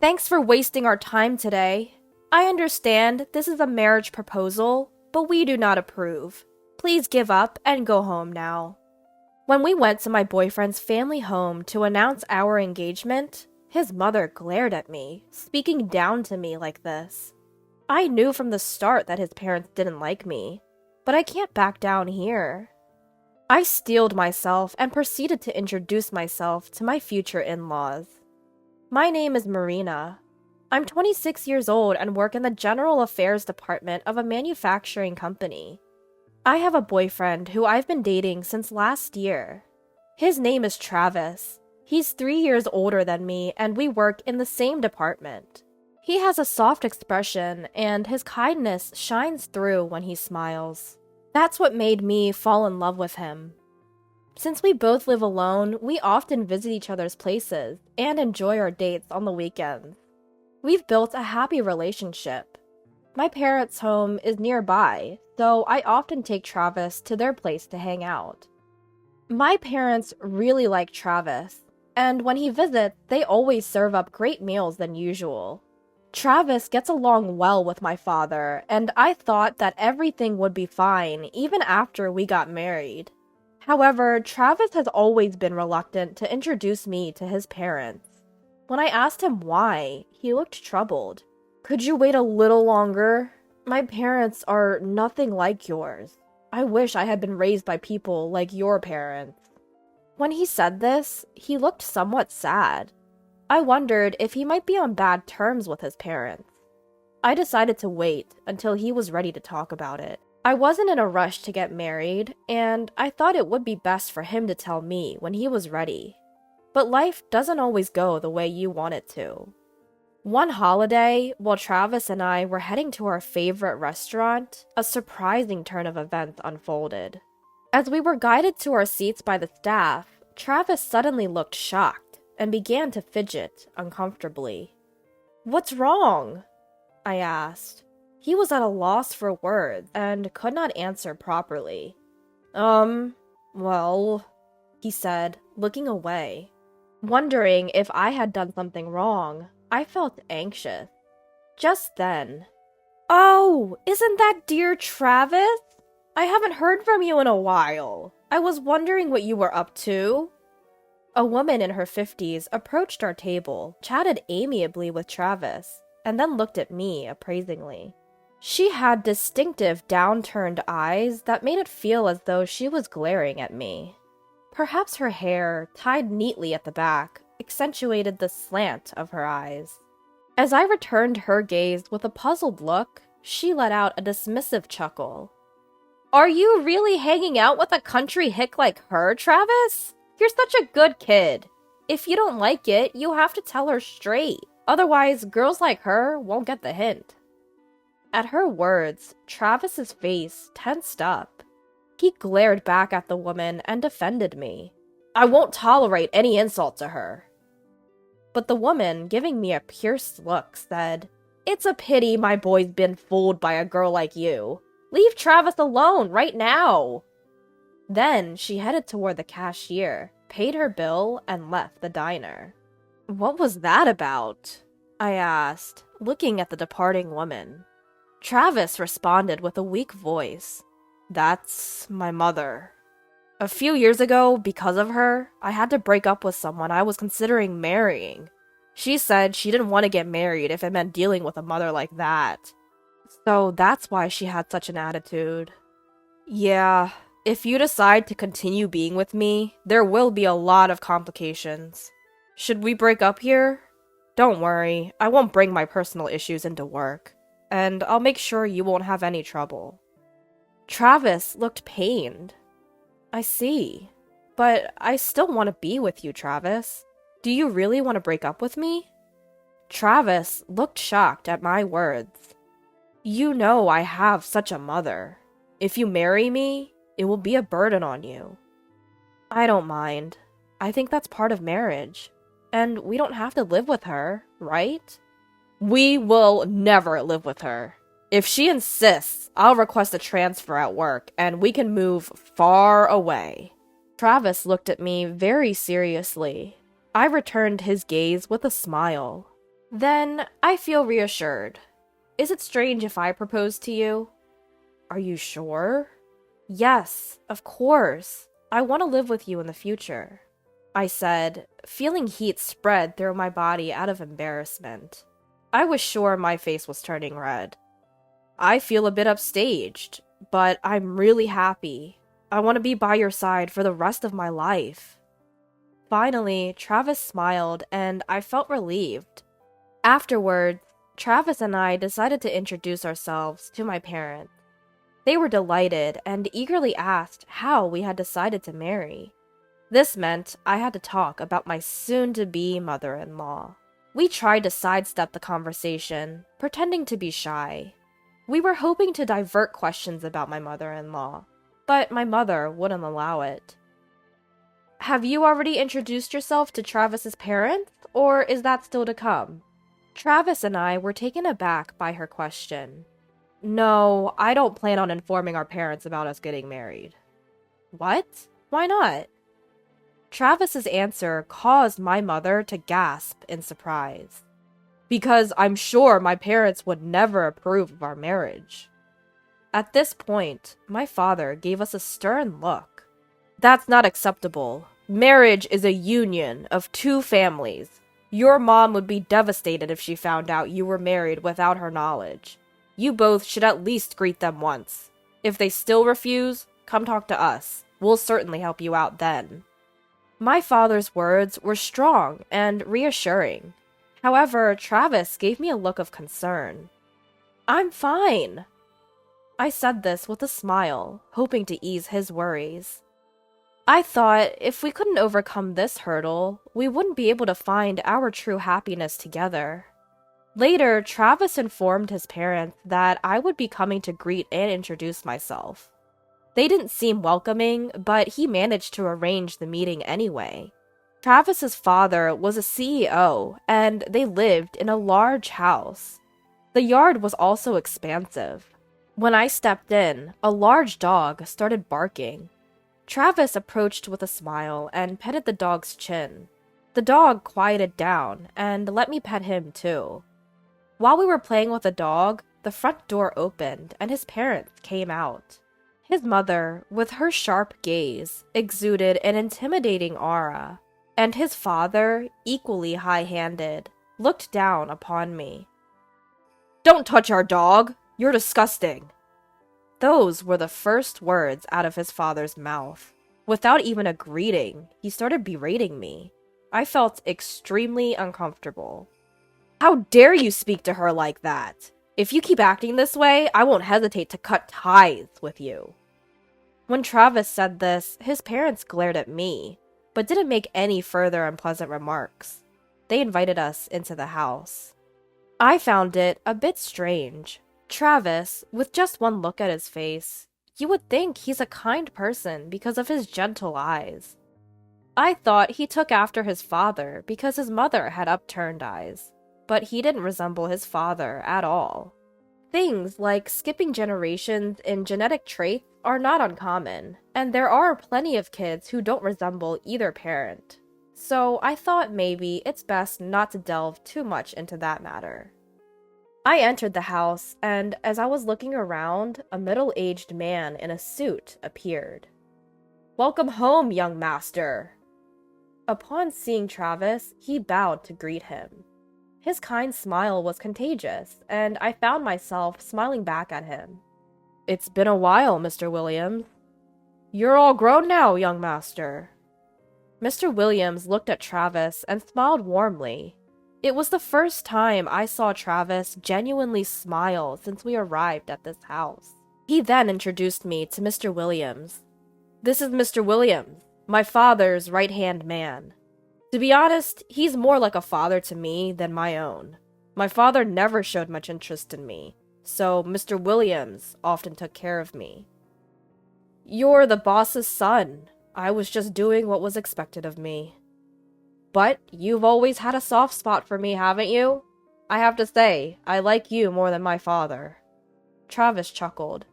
Thanks for wasting our time today. I understand this is a marriage proposal, but we do not approve. Please give up and go home now. When we went to my boyfriend's family home to announce our engagement, his mother glared at me, speaking down to me like this. I knew from the start that his parents didn't like me, but I can't back down here. I steeled myself and proceeded to introduce myself to my future in-laws. My name is Marina. I'm 26 years old and work in the General Affairs Department of a manufacturing company. I have a boyfriend who I've been dating since last year. His name is Travis. He's 3 years older than me and we work in the same department. He has a soft expression and his kindness shines through when he smiles. That's what made me fall in love with him. Since we both live alone, we often visit each other's places and enjoy our dates on the weekends. We've built a happy relationship. My parents' home is nearby, so I often take Travis to their place to hang out. My parents really like Travis, and when he visits, they always serve up great meals than usual. Travis gets along well with my father, and I thought that everything would be fine even after we got married. However, Travis has always been reluctant to introduce me to his parents. When I asked him why, he looked troubled. Could you wait a little longer? My parents are nothing like yours. I wish I had been raised by people like your parents. When he said this, he looked somewhat sad. I wondered if he might be on bad terms with his parents. I decided to wait until he was ready to talk about it. I wasn't in a rush to get married, and I thought it would be best for him to tell me when he was ready. But life doesn't always go the way you want it to. One holiday, while Travis and I were heading to our favorite restaurant, a surprising turn of events unfolded. As we were guided to our seats by the staff, Travis suddenly looked shocked and began to fidget uncomfortably. "What's wrong?" I asked. He was at a loss for words and could not answer properly. Well, he said, looking away. Wondering if I had done something wrong, I felt anxious. Just then, "Oh, isn't that dear Travis? I haven't heard from you in a while. I was wondering what you were up to." A woman in her 50s approached our table, chatted amiably with Travis, and then looked at me appraisingly. She had distinctive downturned eyes that made it feel as though she was glaring at me. Perhaps her hair, tied neatly at the back, accentuated the slant of her eyes. As I returned her gaze with a puzzled look, she let out a dismissive chuckle. "Are you really hanging out with a country hick like her, Travis? You're such a good kid. If you don't like it, you have to tell her straight. Otherwise, girls like her won't get the hint." At her words, Travis's face tensed up. He glared back at the woman and defended me. "I won't tolerate any insult to her." But the woman, giving me a pierced look, said, "It's a pity my boy's been fooled by a girl like you. Leave Travis alone right now." Then she headed toward the cashier, paid her bill, and left the diner. "What was that about?" I asked, looking at the departing woman. Travis responded with a weak voice. "That's my mother. A few years ago, because of her, I had to break up with someone I was considering marrying. She said she didn't want to get married if it meant dealing with a mother like that. So that's why she had such an attitude. Yeah, if you decide to continue being with me, there will be a lot of complications. Should we break up here? Don't worry, I won't bring my personal issues into work, and I'll make sure you won't have any trouble." Travis looked pained. "I see. But I still want to be with you, Travis. Do you really want to break up with me?" Travis looked shocked at my words. "You know I have such a mother. If you marry me, it will be a burden on you." "I don't mind. I think that's part of marriage. And we don't have to live with her, right?" "We will never live with her. If she insists, I'll request a transfer at work, and we can move far away." Travis looked at me very seriously. I returned his gaze with a smile. Then I feel reassured. Is it strange if I propose to you? Are you sure? Yes, of course. I want to live with you in the future, I said, feeling heat spread through my body out of embarrassment. I was sure my face was turning red. I feel a bit upstaged, but I'm really happy. I want to be by your side for the rest of my life. Finally, Travis smiled, and I felt relieved. Afterwards, Travis and I decided to introduce ourselves to my parents. They were delighted and eagerly asked how we had decided to marry. This meant I had to talk about my soon-to-be mother-in-law. We tried to sidestep the conversation, pretending to be shy. We were hoping to divert questions about my mother-in-law, but my mother wouldn't allow it. Have you already introduced yourself to Travis's parents, or is that still to come? Travis and I were taken aback by her question. No, I don't plan on informing our parents about us getting married. What? Why not? Travis's answer caused my mother to gasp in surprise. Because I'm sure my parents would never approve of our marriage. At this point, my father gave us a stern look. That's not acceptable. Marriage is a union of two families. Your mom would be devastated if she found out you were married without her knowledge. You both should at least greet them once. If they still refuse, come talk to us. We'll certainly help you out then. My father's words were strong and reassuring. However, Travis gave me a look of concern. I'm fine. I said this with a smile, hoping to ease his worries. I thought if we couldn't overcome this hurdle, we wouldn't be able to find our true happiness together. Later, Travis informed his parents that I would be coming to greet and introduce myself. They didn't seem welcoming, but he managed to arrange the meeting anyway. Travis's father was a CEO, and they lived in a large house. The yard was also expansive. When I stepped in, a large dog started barking. Travis approached with a smile and petted the dog's chin. The dog quieted down and let me pet him too. While we were playing with the dog, the front door opened and his parents came out. His mother, with her sharp gaze, exuded an intimidating aura, and his father, equally high-handed, looked down upon me. "Don't touch our dog! You're disgusting!" Those were the first words out of his father's mouth. Without even a greeting, he started berating me. I felt extremely uncomfortable. "How dare you speak to her like that? If you keep acting this way, I won't hesitate to cut ties with you." When Travis said this, his parents glared at me, but didn't make any further unpleasant remarks. They invited us into the house. I found it a bit strange. Travis, with just one look at his face, you would think he's a kind person because of his gentle eyes. I thought he took after his father because his mother had upturned eyes, but he didn't resemble his father at all. Things like skipping generations in genetic traits are not uncommon, and there are plenty of kids who don't resemble either parent. So I thought maybe it's best not to delve too much into that matter. I entered the house, and as I was looking around, a middle-aged man in a suit appeared. "Welcome home, young master!" Upon seeing Travis, he bowed to greet him. His kind smile was contagious, and I found myself smiling back at him. "It's been a while, Mr. Williams." "You're all grown now, young master." Mr. Williams looked at Travis and smiled warmly. It was the first time I saw Travis genuinely smile since we arrived at this house. He then introduced me to Mr. Williams. "This is Mr. Williams, my father's right-hand man. To be honest, he's more like a father to me than my own. My father never showed much interest in me, so Mr. Williams often took care of me." "You're the boss's son. I was just doing what was expected of me." "But you've always had a soft spot for me, haven't you? I have to say, I like you more than my father." Travis chuckled.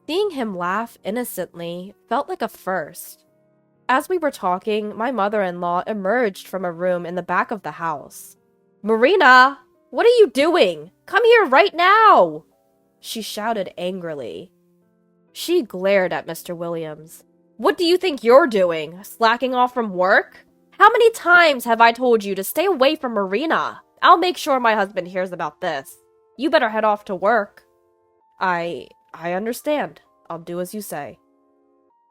Seeing him laugh innocently felt like a first. As we were talking, my mother-in-law emerged from a room in the back of the house. "Marina! What are you doing? Come here right now! She shouted angrily. She glared at Mr. Williams. What do you think you're doing? Slacking off from work? How many times have I told you to stay away from Marina? I'll make sure my husband hears about this. You better head off to work. I understand. I'll do as you say.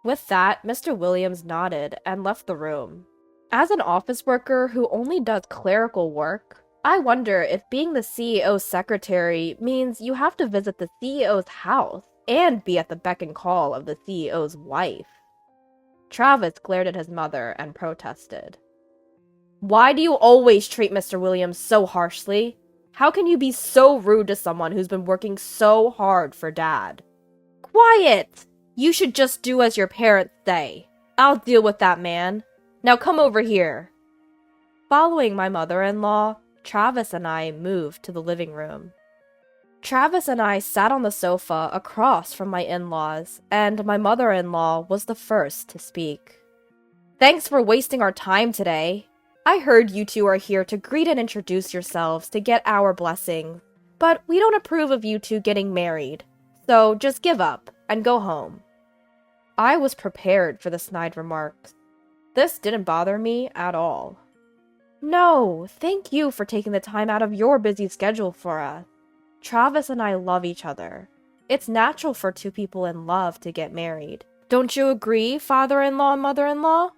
With that, Mr. Williams nodded and left the room. As an office worker who only does clerical work, I wonder if being the CEO's secretary means you have to visit the CEO's house and be at the beck and call of the CEO's wife. Travis glared at his mother and protested. Why do you always treat Mr. Williams so harshly? How can you be so rude to someone who's been working so hard for Dad? Quiet! You should just do as your parents say. I'll deal with that man. Now come over here. Following my mother-in-law, Travis and I moved to the living room. Travis and I sat on the sofa across from my in-laws, and my mother-in-law was the first to speak. Thanks for wasting our time today. I heard you two are here to greet and introduce yourselves to get our blessings, but we don't approve of you two getting married, so just give up and go home. I was prepared for the snide remarks. This didn't bother me at all. No, thank you for taking the time out of your busy schedule for us. Travis and I love each other. It's natural for two people in love to get married. Don't you agree, father-in-law and mother-in-law?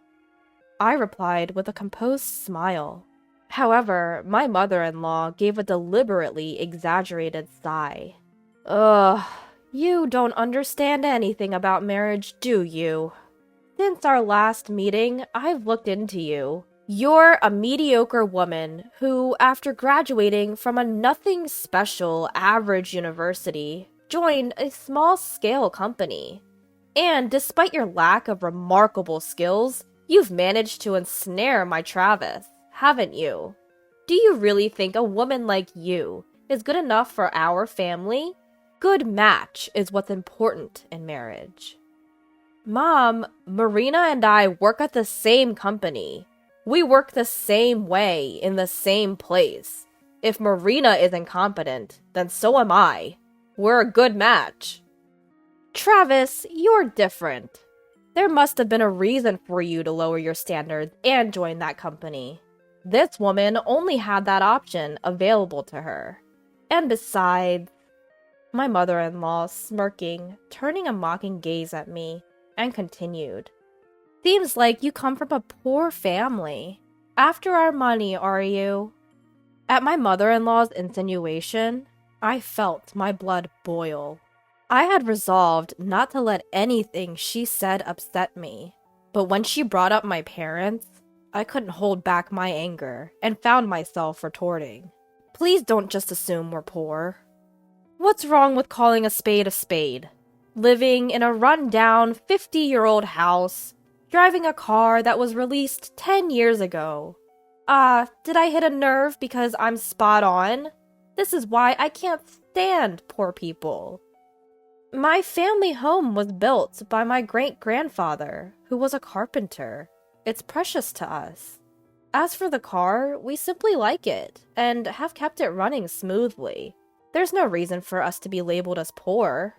I replied with a composed smile. However, my mother-in-law gave a deliberately exaggerated sigh. Ugh, you don't understand anything about marriage, do you? Since our last meeting, I've looked into you. You're a mediocre woman who, after graduating from a nothing special average university, joined a small-scale company. And despite your lack of remarkable skills, you've managed to ensnare my Travis, haven't you? Do you really think a woman like you is good enough for our family? Good match is what's important in marriage. Mom, Marina and I work at the same company. We work the same way in the same place. If Marina is incompetent, then so am I. We're a good match. Travis, you're different. There must have been a reason for you to lower your standards and join that company. This woman only had that option available to her. And besides, my mother-in-law smirking, turning a mocking gaze at me, and continued. Seems like you come from a poor family. After our money, are you? At my mother-in-law's insinuation, I felt my blood boil. I had resolved not to let anything she said upset me, but when she brought up my parents, I couldn't hold back my anger and found myself retorting. Please don't just assume we're poor. What's wrong with calling a spade a spade? Living in a run-down 50-year-old house, driving a car that was released 10 years ago. Did I hit a nerve because I'm spot on? This is why I can't stand poor people. My family home was built by my great-grandfather, who was a carpenter. It's precious to us. As for the car, we simply like it, and have kept it running smoothly. There's no reason for us to be labeled as poor.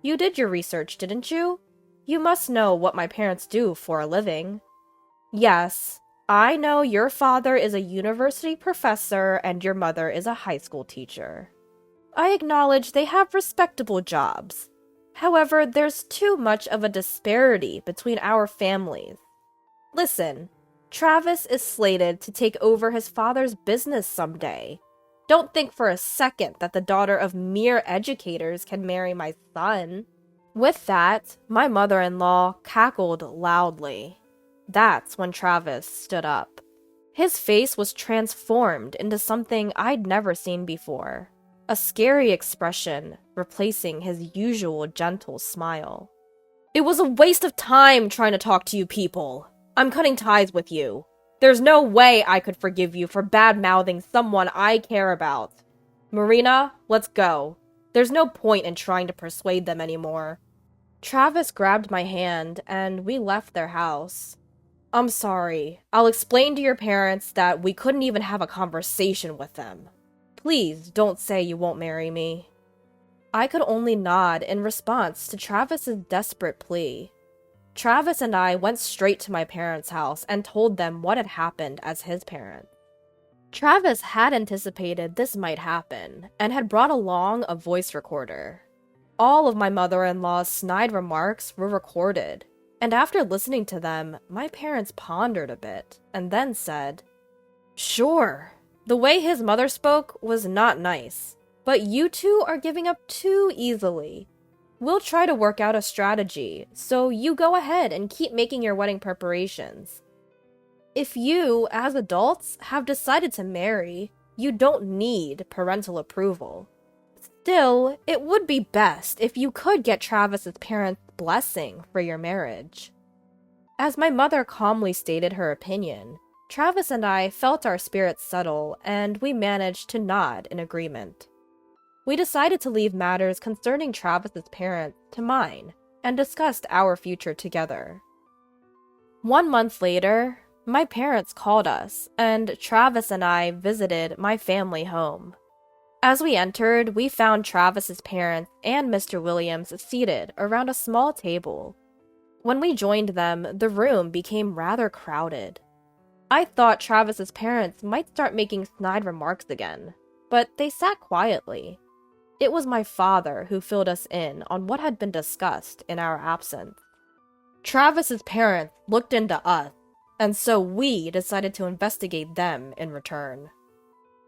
You did your research, didn't you? You must know what my parents do for a living. Yes, I know your father is a university professor and your mother is a high school teacher. I acknowledge they have respectable jobs. However, there's too much of a disparity between our families. Listen, Travis is slated to take over his father's business someday. Don't think for a second that the daughter of mere educators can marry my son. With that, my mother-in-law cackled loudly. That's when Travis stood up. His face was transformed into something I'd never seen before. A scary expression replacing his usual gentle smile. It was a waste of time trying to talk to you people. I'm cutting ties with you. There's no way I could forgive you for bad-mouthing someone I care about. Marina, let's go. There's no point in trying to persuade them anymore. Travis grabbed my hand, and we left their house. I'm sorry. I'll explain to your parents that we couldn't even have a conversation with them. Please don't say you won't marry me." I could only nod in response to Travis's desperate plea. Travis and I went straight to my parents' house and told them what had happened as his parent. Travis had anticipated this might happen and had brought along a voice recorder. All of my mother-in-law's snide remarks were recorded, and after listening to them, my parents pondered a bit and then said, "Sure, the way his mother spoke was not nice, but you two are giving up too easily. We'll try to work out a strategy, so you go ahead and keep making your wedding preparations. If you, as adults, have decided to marry, you don't need parental approval. Still, it would be best if you could get Travis's parents' blessing for your marriage." As my mother calmly stated her opinion, Travis and I felt our spirits settle, and we managed to nod in agreement. We decided to leave matters concerning Travis's parents to mine, and discussed our future together. 1 month later, my parents called us, and Travis and I visited my family home. As we entered, we found Travis's parents and Mr. Williams seated around a small table. When we joined them, the room became rather crowded. I thought Travis's parents might start making snide remarks again, but they sat quietly. It was my father who filled us in on what had been discussed in our absence. Travis's parents looked into us, and so we decided to investigate them in return.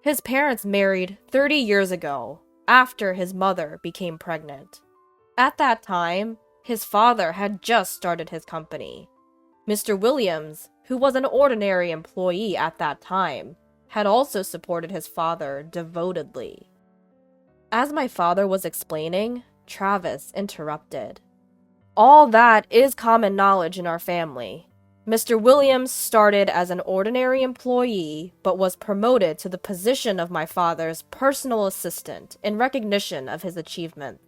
His parents married 30 years ago, after his mother became pregnant. At that time, his father had just started his company. Mr. Williams, who was an ordinary employee at that time, had also supported his father devotedly. As my father was explaining, Travis interrupted. "All that is common knowledge in our family. Mr. Williams started as an ordinary employee, but was promoted to the position of my father's personal assistant in recognition of his achievements.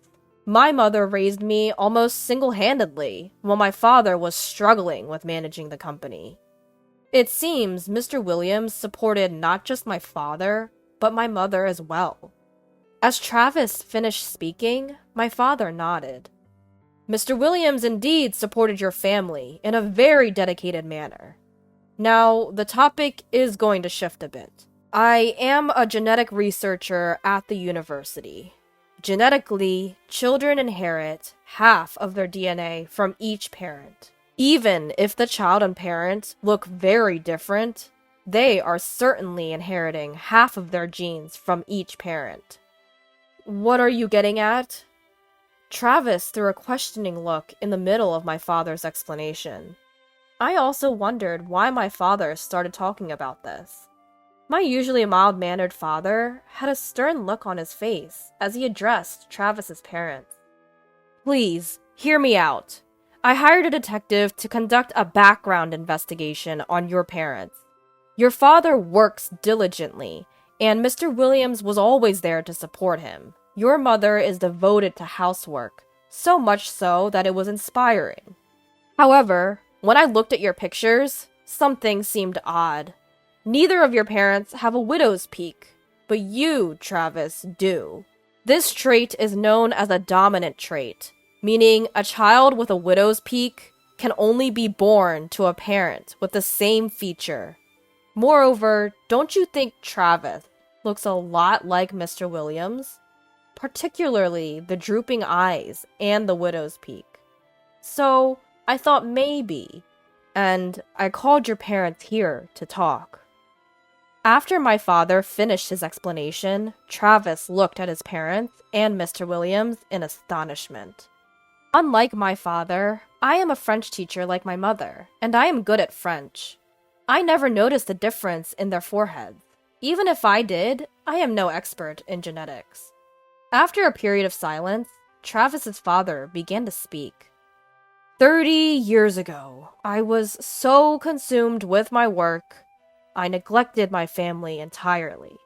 My mother raised me almost single-handedly, while my father was struggling with managing the company. It seems Mr. Williams supported not just my father, but my mother as well." As Travis finished speaking, my father nodded. "Mr. Williams indeed supported your family in a very dedicated manner. Now, the topic is going to shift a bit. I am a genetic researcher at the university. Genetically, children inherit half of their DNA from each parent. Even if the child and parent look very different, they are certainly inheriting half of their genes from each parent." "What are you getting at?" Travis threw a questioning look in the middle of my father's explanation. I also wondered why my father started talking about this. My usually mild-mannered father had a stern look on his face as he addressed Travis's parents. "Please, hear me out. I hired a detective to conduct a background investigation on your parents. Your father works diligently, and Mr. Williams was always there to support him. Your mother is devoted to housework, so much so that it was inspiring. However, when I looked at your pictures, something seemed odd. Neither of your parents have a widow's peak, but you, Travis, do. This trait is known as a dominant trait, meaning a child with a widow's peak can only be born to a parent with the same feature. Moreover, don't you think Travis looks a lot like Mr. Williams? Particularly the drooping eyes and the widow's peak. So, I thought maybe, and I called your parents here to talk." After my father finished his explanation, Travis looked at his parents and Mr. Williams in astonishment. Unlike my father, I am a French teacher like my mother, and I am good at French. I never noticed the difference in their foreheads. Even if I did, I am no expert in genetics. After a period of silence, Travis's father began to speak. 30 years ago, I was so consumed with my work, I neglected my family entirely.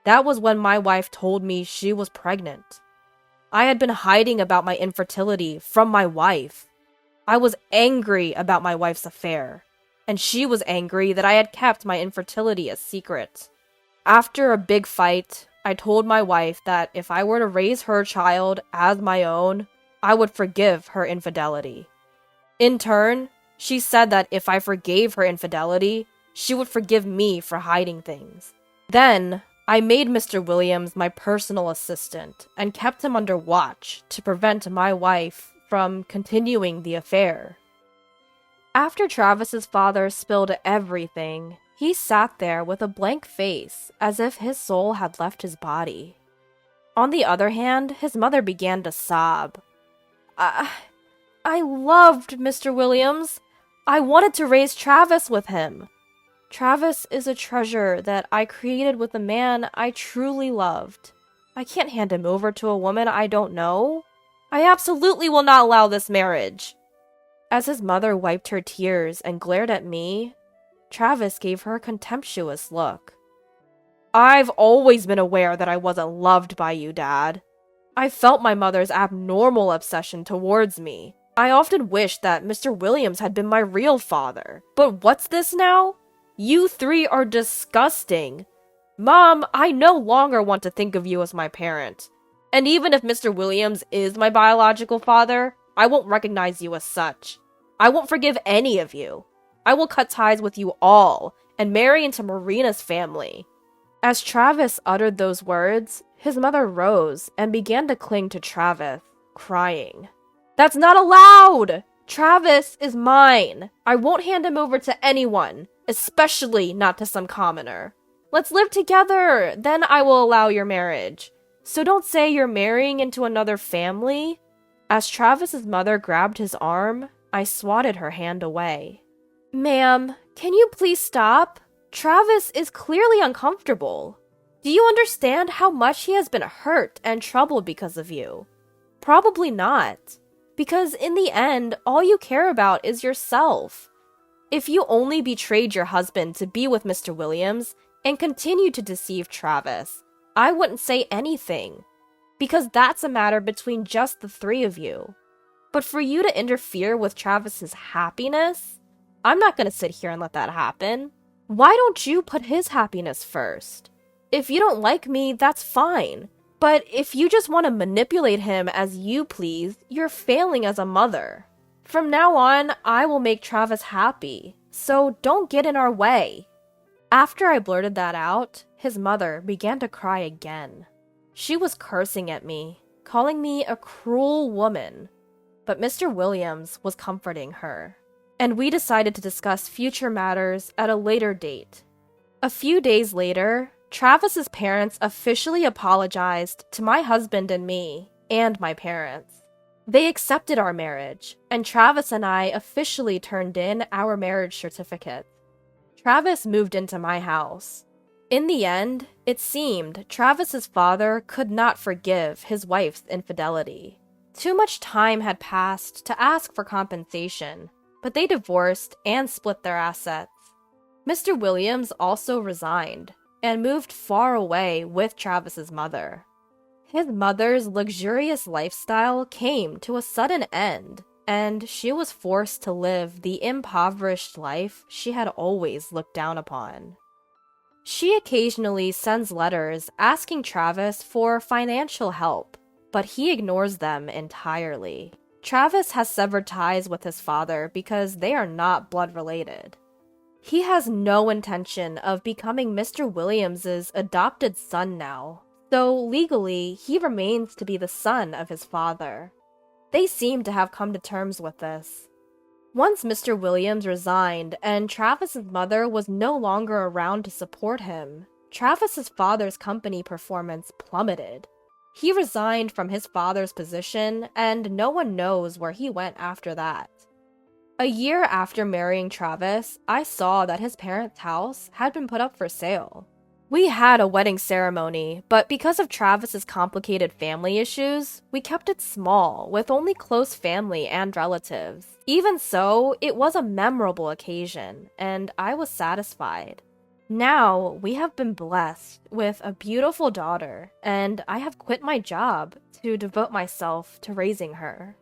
That was when my wife told me she was pregnant. I had been hiding about my infertility from my wife. I was angry about my wife's affair, and she was angry that I had kept my infertility a secret. After a big fight, I told my wife that if I were to raise her child as my own, I would forgive her infidelity. In turn, she said that if I forgave her infidelity, she would forgive me for hiding things. Then, I made Mr. Williams my personal assistant and kept him under watch to prevent my wife from continuing the affair. After Travis's father spilled everything, he sat there with a blank face as if his soul had left his body. On the other hand, his mother began to sob. I loved Mr. Williams. I wanted to raise Travis with him. Travis is a treasure that I created with a man I truly loved. I can't hand him over to a woman I don't know. I absolutely will not allow this marriage. As his mother wiped her tears and glared at me, Travis gave her a contemptuous look. I've always been aware that I wasn't loved by you, Dad. I felt my mother's abnormal obsession towards me. I often wished that Mr. Williams had been my real father. But what's this now? You three are disgusting. Mom, I no longer want to think of you as my parent. And even if Mr. Williams is my biological father, I won't recognize you as such. I won't forgive any of you. I will cut ties with you all and marry into Marina's family. As Travis uttered those words, his mother rose and began to cling to Travis, crying. That's not allowed! Travis is mine. I won't hand him over to anyone, especially not to some commoner. Let's live together, then I will allow your marriage. So don't say you're marrying into another family. As Travis's mother grabbed his arm, I swatted her hand away. Ma'am, can you please stop? Travis is clearly uncomfortable. Do you understand how much he has been hurt and troubled because of you? Probably not. Because in the end, all you care about is yourself. If you only betrayed your husband to be with Mr. Williams and continued to deceive Travis, I wouldn't say anything. Because that's a matter between just the three of you. But for you to interfere with Travis's happiness, I'm not going to sit here and let that happen. Why don't you put his happiness first? If you don't like me, that's fine. But if you just want to manipulate him as you please, you're failing as a mother. From now on, I will make Travis happy, so don't get in our way. After I blurted that out, his mother began to cry again. She was cursing at me, calling me a cruel woman. But Mr. Williams was comforting her, and we decided to discuss future matters at a later date. A few days later, Travis's parents officially apologized to my husband and me, and my parents. They accepted our marriage, and Travis and I officially turned in our marriage certificate. Travis moved into my house. In the end, it seemed Travis's father could not forgive his wife's infidelity. Too much time had passed to ask for compensation, but they divorced and split their assets. Mr. Williams also resigned and moved far away with Travis's mother. His mother's luxurious lifestyle came to a sudden end, and she was forced to live the impoverished life she had always looked down upon. She occasionally sends letters asking Travis for financial help, but he ignores them entirely. Travis has severed ties with his father because they are not blood related. He has no intention of becoming Mr. Williams's adopted son now, so legally he remains to be the son of his father. They seem to have come to terms with this. Once Mr. Williams resigned and Travis's mother was no longer around to support him, Travis's father's company performance plummeted. He resigned from his father's position, and no one knows where he went after that. A year after marrying Travis, I saw that his parents' house had been put up for sale. We had a wedding ceremony, but because of Travis's complicated family issues, we kept it small, with only close family and relatives. Even so, it was a memorable occasion, and I was satisfied. Now, we have been blessed with a beautiful daughter, and I have quit my job to devote myself to raising her.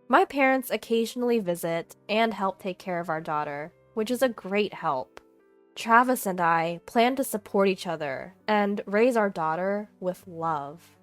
My parents occasionally visit and help take care of our daughter, which is a great help. Travis and I plan to support each other and raise our daughter with love.